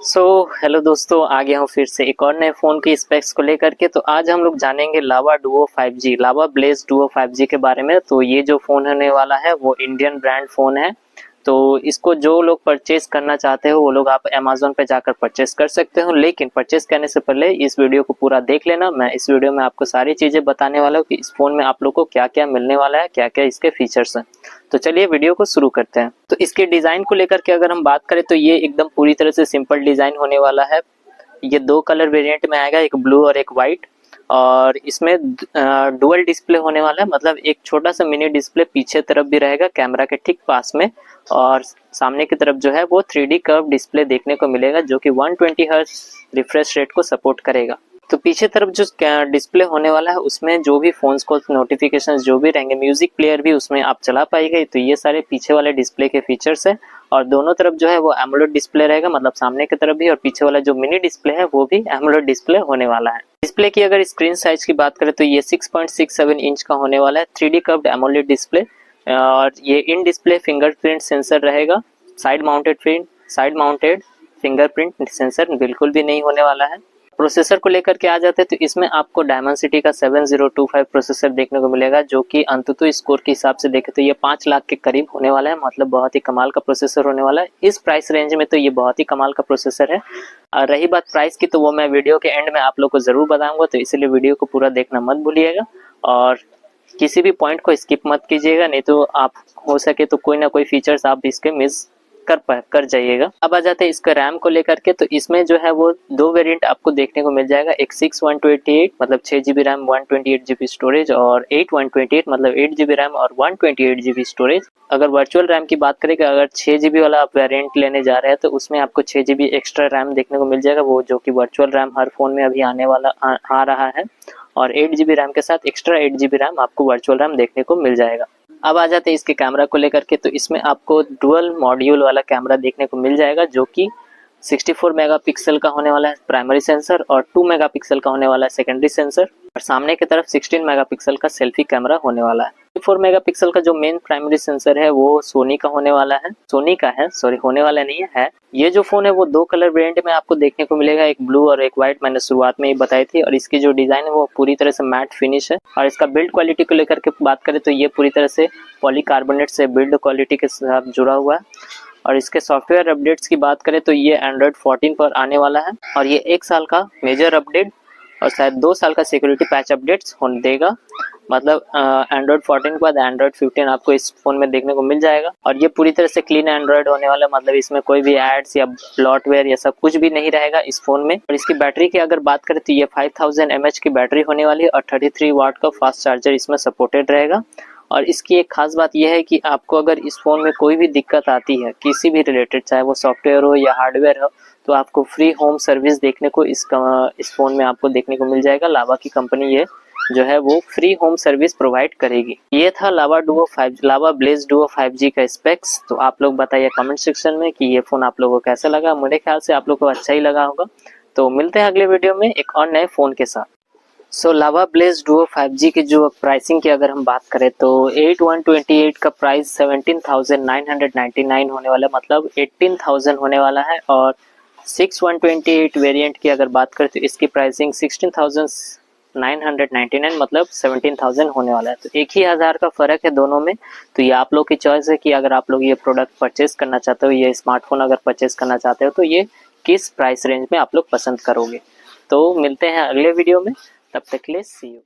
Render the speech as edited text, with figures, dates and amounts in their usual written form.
So hello दोस्तों, आ गया हूँ फिर से एक और नए फ़ोन की स्पेक्स को लेकर के। तो आज हम लोग जानेंगे लावा डुओ 5G, लावा ब्लेज डुओ 5G के बारे में। तो ये जो फ़ोन होने वाला है वो इंडियन ब्रांड फ़ोन है। तो इसको जो लोग परचेस करना चाहते हो वो लोग आप अमेज़न पे जाकर परचेस कर सकते हो, लेकिन परचेस करने से पहले इस वीडियो को पूरा देख लेना। मैं इस वीडियो में आपको सारी चीज़ें बताने वाला हूँ कि इस फ़ोन में आप लोग को क्या क्या मिलने वाला है, क्या क्या इसके फीचर्स हैं। तो चलिए वीडियो को शुरू करते हैं। तो इसके डिज़ाइन को लेकर के अगर हम बात करें तो ये एकदम पूरी तरह से सिंपल डिज़ाइन होने वाला है। ये दो कलर वेरिएंट में आएगा, एक ब्लू और एक वाइट। और इसमें डुअल डिस्प्ले होने वाला है, मतलब एक छोटा सा मिनी डिस्प्ले पीछे तरफ भी रहेगा कैमरा के ठीक पास में, और सामने की तरफ जो है वो 3D कर्व डिस्प्ले देखने को मिलेगा जो कि 120 हर्ट्ज रिफ्रेश रेट को सपोर्ट करेगा। तो पीछे तरफ जो डिस्प्ले होने वाला है उसमें जो भी फोन्स को नोटिफिकेशंस जो भी रहेंगे, म्यूजिक प्लेयर भी उसमें आप चला पाएंगे। तो ये सारे पीछे वाले डिस्प्ले के फीचर्स है। और दोनों तरफ जो है वो एमोलेड डिस्प्ले रहेगा, मतलब सामने की तरफ भी और पीछे वाला जो मिनी डिस्प्ले है वो भी एमोलेड डिस्प्ले होने वाला है। डिस्प्ले की अगर स्क्रीन साइज की बात करें तो ये 6.67 इंच का होने वाला है, 3D कर्व्ड एमोलेड डिस्प्ले। और ये इन डिस्प्ले फिंगरप्रिंट सेंसर रहेगा। साइड माउंटेड फिंगरप्रिंट सेंसर बिल्कुल भी नहीं होने वाला है। प्रोसेसर को लेकर के आ जाते हैं तो इसमें आपको डायमेंसिटी का 7025 प्रोसेसर देखने को मिलेगा, जो कि अंतुतु स्कोर के हिसाब से देखें तो ये 5 लाख के करीब होने वाला है। मतलब बहुत ही कमाल का प्रोसेसर होने वाला है इस प्राइस रेंज में। तो ये बहुत ही कमाल का प्रोसेसर है। और रही बात प्राइस की तो वो मैं वीडियो के एंड में आप लोग को जरूर बताऊंगा, तो इसलिए वीडियो को पूरा देखना मत भूलिएगा और किसी भी पॉइंट को स्किप मत कीजिएगा, नहीं तो आप हो सके तो कोई ना कोई फीचर्स आप इसके मिस कर जाइएगा। अब आ जाते हैं इसका रैम को लेकर के। तो इसमें जो है वो दो वेरिएंट आपको देखने को मिल जाएगा, एक 6/128 मतलब 6GB रैम 128GB स्टोरेज, और 8/128 मतलब 8GB रैम और 128GB स्टोरेज। अगर वर्चुअल रैम की बात करें, अगर 6GB वाला आप वेरिएंट लेने जा रहे हैं तो उसमें आपको 6GB एक्स्ट्रा रैम देखने को मिल जाएगा, वो जो कि वर्चुअल रैम हर फोन में अभी आने वाला आ रहा है। और 8GB रैम के साथ एक्स्ट्रा 8GB रैम आपको वर्चुअल रैम देखने को मिल जाएगा। अब आ जाते हैं इसके कैमरा को लेकर के। तो इसमें आपको डुअल मॉड्यूल वाला कैमरा देखने को मिल जाएगा, जो कि 64 मेगापिक्सल का होने वाला है प्राइमरी सेंसर और 2 मेगापिक्सल का होने वाला है सेकेंडरी सेंसर। और सामने की तरफ 16 मेगापिक्सल का सेल्फी कैमरा होने वाला है। 4 मेगापिक्सल का जो मेन प्राइमरी सेंसर है वो सोनी का होने वाला है, होने वाला नहीं है। ये जो फोन है वो दो कलर वेरिएंट में आपको देखने को मिलेगा, एक ब्लू और एक व्हाइट, मैंने शुरुआत में ही बताई थी। और इसकी जो डिजाइन है वो पूरी तरह से मैट फिनिश है। और इसका बिल्ड क्वालिटी को लेकर के बात करें तो ये पूरी तरह से पॉलीकार्बोनेट से बिल्ड क्वालिटी के साथ जुड़ा हुआ है। और इसके सॉफ्टवेयर अपडेट्स की बात करें तो ये एंड्रॉयड 14 पर आने वाला है, और ये 1 साल का मेजर अपडेट और शायद 2 साल का सिक्योरिटी पैच अपडेट्स होने देगा। मतलब एंड्रॉयड 14 के बाद एंड्रॉयड 15 आपको इस फोन में देखने को मिल जाएगा। और ये पूरी तरह से क्लीन एंड्रॉयड होने वाला है, मतलब इसमें कोई भी एड्स या ब्लॉटवेयर या सब कुछ भी नहीं रहेगा इस फोन में। और इसकी बैटरी की अगर बात करें तो ये 5000 mAh की बैटरी होने वाली है और 33 वाट का फास्ट चार्जर इसमें सपोर्टेड रहेगा। और इसकी एक खास बात यह है कि आपको अगर इस फ़ोन में कोई भी दिक्कत आती है किसी भी रिलेटेड, चाहे वो सॉफ्टवेयर हो या हार्डवेयर हो, तो आपको फ्री होम सर्विस देखने को इस फ़ोन में आपको देखने को मिल जाएगा। लावा की कंपनी ये जो है वो फ्री होम सर्विस प्रोवाइड करेगी। ये था लावा ब्लेज डुओ 5G का स्पेक्स। तो आप लोग बताइए कमेंट सेक्शन में कि ये फ़ोन आप लोगों को कैसा लगा। मेरे ख्याल से आप लोग को अच्छा ही लगा होगा। तो मिलते हैं अगले वीडियो में एक और नए फ़ोन के साथ। लावा ब्लेज डुओ 5G की जो प्राइसिंग की अगर हम बात करें तो 8/128 का प्राइस 17,999 होने वाला है, मतलब 18,000 होने वाला है। और 6/128 वेरिएंट की अगर बात करें तो इसकी प्राइसिंग 16,999 मतलब 17,000 होने वाला है। तो एक ही हज़ार का फ़र्क है दोनों में। तो ये आप लोग की चॉइस है कि अगर आप लोग ये प्रोडक्ट परचेस करना चाहते हो, ये स्मार्टफोन अगर परचेस करना चाहते हो तो ये किस प्राइस रेंज में आप लोग पसंद करोगे। तो मिलते हैं अगले वीडियो में, तब तक के लिए सी यू।